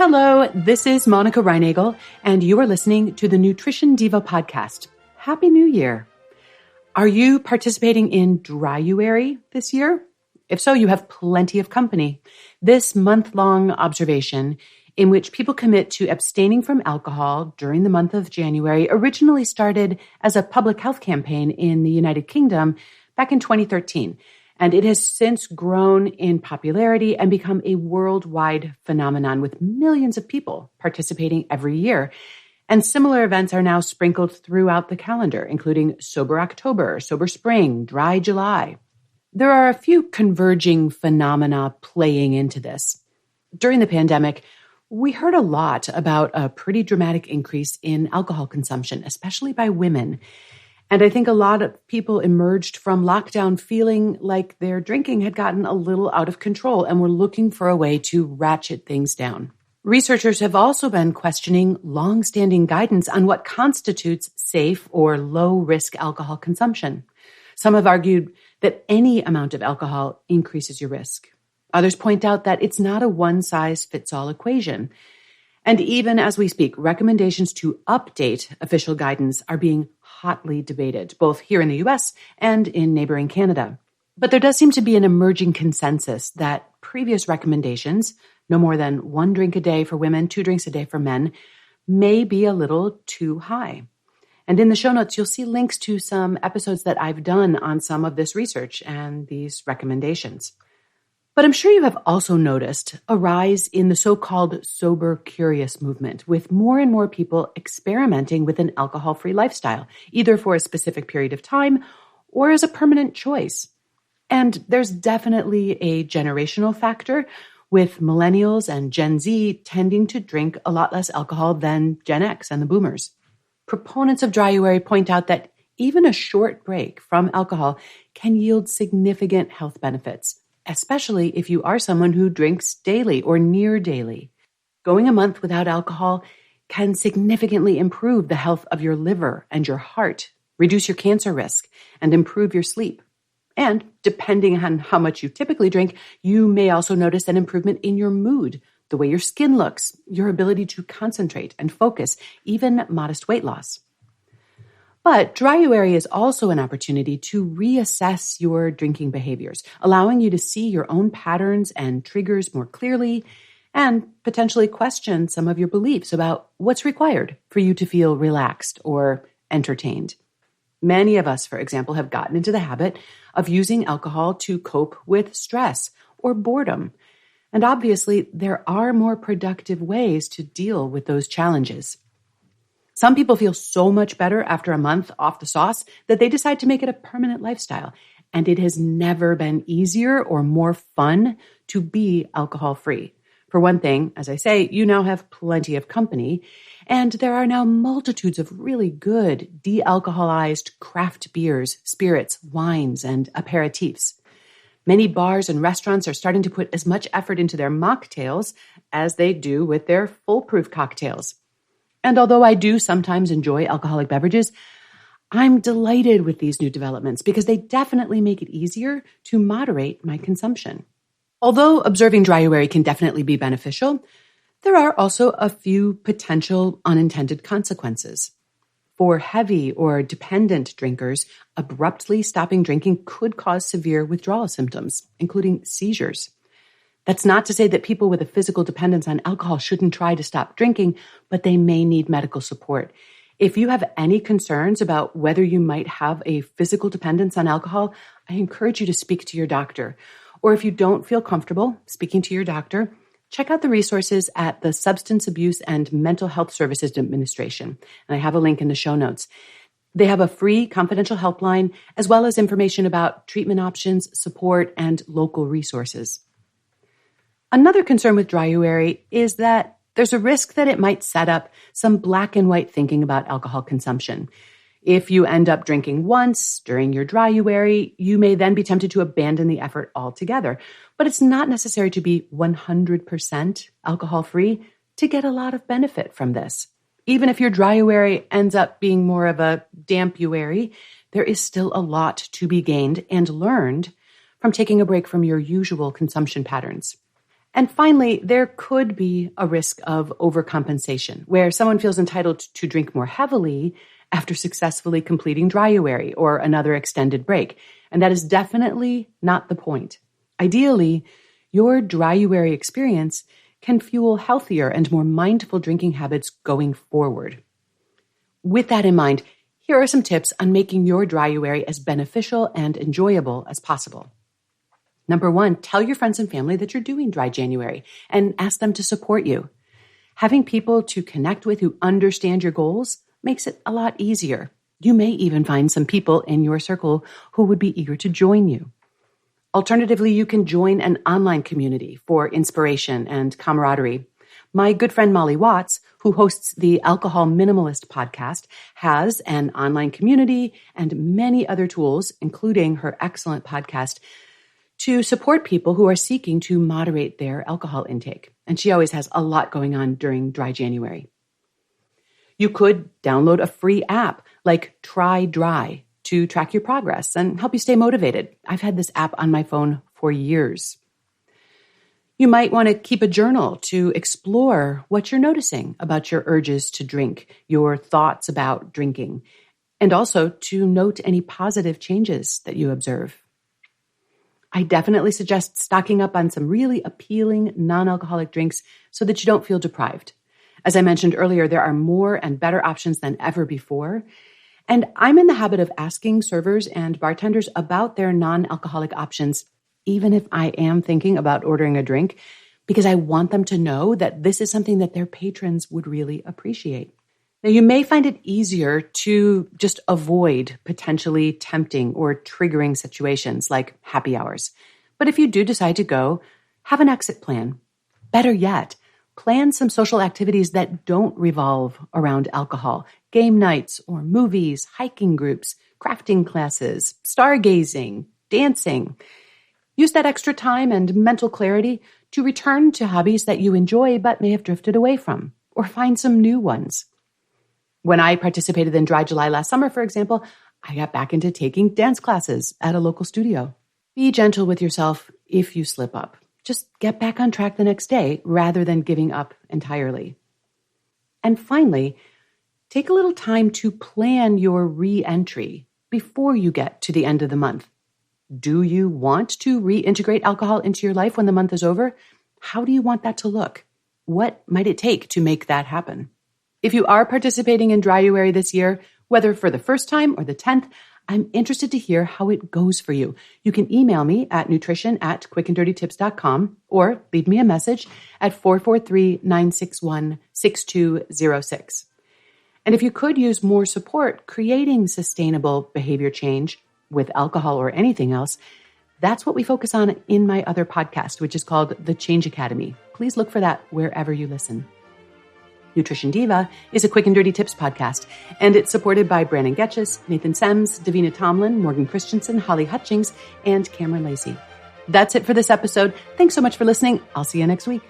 Hello, this is Monica Reinagel, and you are listening to the Nutrition Diva podcast. Happy New Year. Are you participating in Dryuary this year? If so, you have plenty of company. This month-long observation in which people commit to abstaining from alcohol during the month of January originally started as a public health campaign in the United Kingdom back in 2013. And it has since grown in popularity and become a worldwide phenomenon with millions of people participating every year. And similar events are now sprinkled throughout the calendar, including Sober October, Sober Spring, Dry July. There are a few converging phenomena playing into this. During the pandemic, we heard a lot about a pretty dramatic increase in alcohol consumption, especially by women. And I think a lot of people emerged from lockdown feeling like their drinking had gotten a little out of control and were looking for a way to ratchet things down. Researchers have also been questioning long-standing guidance on what constitutes safe or low-risk alcohol consumption. Some have argued that any amount of alcohol increases your risk. Others point out that it's not a one-size-fits-all equation. And even as we speak, recommendations to update official guidance are being hotly debated, both here in the US and in neighboring Canada. But there does seem to be an emerging consensus that previous recommendations, no more than 1 drink a day for women, 2 drinks a day for men, may be a little too high. And in the show notes, you'll see links to some episodes that I've done on some of this research and these recommendations. But I'm sure you have also noticed a rise in the so-called sober curious movement, with more and more people experimenting with an alcohol-free lifestyle, either for a specific period of time or as a permanent choice. And there's definitely a generational factor, with millennials and Gen Z tending to drink a lot less alcohol than Gen X and the boomers. Proponents of Dryuary point out that even a short break from alcohol can yield significant health benefits, especially if you are someone who drinks daily or near daily. Going a month without alcohol can significantly improve the health of your liver and your heart, reduce your cancer risk, and improve your sleep. And depending on how much you typically drink, you may also notice an improvement in your mood, the way your skin looks, your ability to concentrate and focus, even modest weight loss. But Dryuary is also an opportunity to reassess your drinking behaviors, allowing you to see your own patterns and triggers more clearly and potentially question some of your beliefs about what's required for you to feel relaxed or entertained. Many of us, for example, have gotten into the habit of using alcohol to cope with stress or boredom. And obviously, there are more productive ways to deal with those challenges. Some people feel so much better after a month off the sauce that they decide to make it a permanent lifestyle. And it has never been easier or more fun to be alcohol-free. For one thing, as I say, you now have plenty of company, and there are now multitudes of really good de-alcoholized craft beers, spirits, wines, and aperitifs. Many bars and restaurants are starting to put as much effort into their mocktails as they do with their foolproof cocktails. And although I do sometimes enjoy alcoholic beverages, I'm delighted with these new developments because they definitely make it easier to moderate my consumption. Although observing Dryuary can definitely be beneficial, there are also a few potential unintended consequences. For heavy or dependent drinkers, abruptly stopping drinking could cause severe withdrawal symptoms, including seizures. That's not to say that people with a physical dependence on alcohol shouldn't try to stop drinking, but they may need medical support. If you have any concerns about whether you might have a physical dependence on alcohol, I encourage you to speak to your doctor. Or if you don't feel comfortable speaking to your doctor, check out the resources at the Substance Abuse and Mental Health Services Administration. And I have a link in the show notes. They have a free confidential helpline, as well as information about treatment options, support, and local resources. Another concern with Dryuary is that there's a risk that it might set up some black and white thinking about alcohol consumption. If you end up drinking once during your Dryuary, you may then be tempted to abandon the effort altogether. But it's not necessary to be 100% alcohol-free to get a lot of benefit from this. Even if your Dryuary ends up being more of a dampuary, there is still a lot to be gained and learned from taking a break from your usual consumption patterns. And finally, there could be a risk of overcompensation, where someone feels entitled to drink more heavily after successfully completing Dryuary or another extended break. And that is definitely not the point. Ideally, your Dryuary experience can fuel healthier and more mindful drinking habits going forward. With that in mind, here are some tips on making your Dryuary as beneficial and enjoyable as possible. Number 1, tell your friends and family that you're doing Dry January and ask them to support you. Having people to connect with who understand your goals makes it a lot easier. You may even find some people in your circle who would be eager to join you. Alternatively, you can join an online community for inspiration and camaraderie. My good friend Molly Watts, who hosts the Alcohol Minimalist podcast, has an online community and many other tools, including her excellent podcast, to support people who are seeking to moderate their alcohol intake. And she always has a lot going on during Dry January. You could download a free app like Try Dry to track your progress and help you stay motivated. I've had this app on my phone for years. You might want to keep a journal to explore what you're noticing about your urges to drink, your thoughts about drinking, and also to note any positive changes that you observe. I definitely suggest stocking up on some really appealing non-alcoholic drinks so that you don't feel deprived. As I mentioned earlier, there are more and better options than ever before. And I'm in the habit of asking servers and bartenders about their non-alcoholic options, even if I am thinking about ordering a drink, because I want them to know that this is something that their patrons would really appreciate. Now, you may find it easier to just avoid potentially tempting or triggering situations like happy hours. But if you do decide to go, have an exit plan. Better yet, plan some social activities that don't revolve around alcohol. Game nights or movies, hiking groups, crafting classes, stargazing, dancing. Use that extra time and mental clarity to return to hobbies that you enjoy but may have drifted away from, or find some new ones. When I participated in Dry July last summer, for example, I got back into taking dance classes at a local studio. Be gentle with yourself if you slip up. Just get back on track the next day rather than giving up entirely. And finally, take a little time to plan your re-entry before you get to the end of the month. Do you want to reintegrate alcohol into your life when the month is over? How do you want that to look? What might it take to make that happen? If you are participating in Dryuary this year, whether for the first time or the 10th, I'm interested to hear how it goes for you. You can email me at nutrition@quickanddirtytips.com or leave me a message at 443-961-6206. And if you could use more support creating sustainable behavior change with alcohol or anything else, that's what we focus on in my other podcast, which is called The Change Academy. Please look for that wherever you listen. Nutrition Diva is a Quick and Dirty Tips podcast, and it's supported by Brandon Getches, Nathan Sems, Davina Tomlin, Morgan Christensen, Holly Hutchings, and Cameron Lacey. That's it for this episode. Thanks so much for listening. I'll see you next week.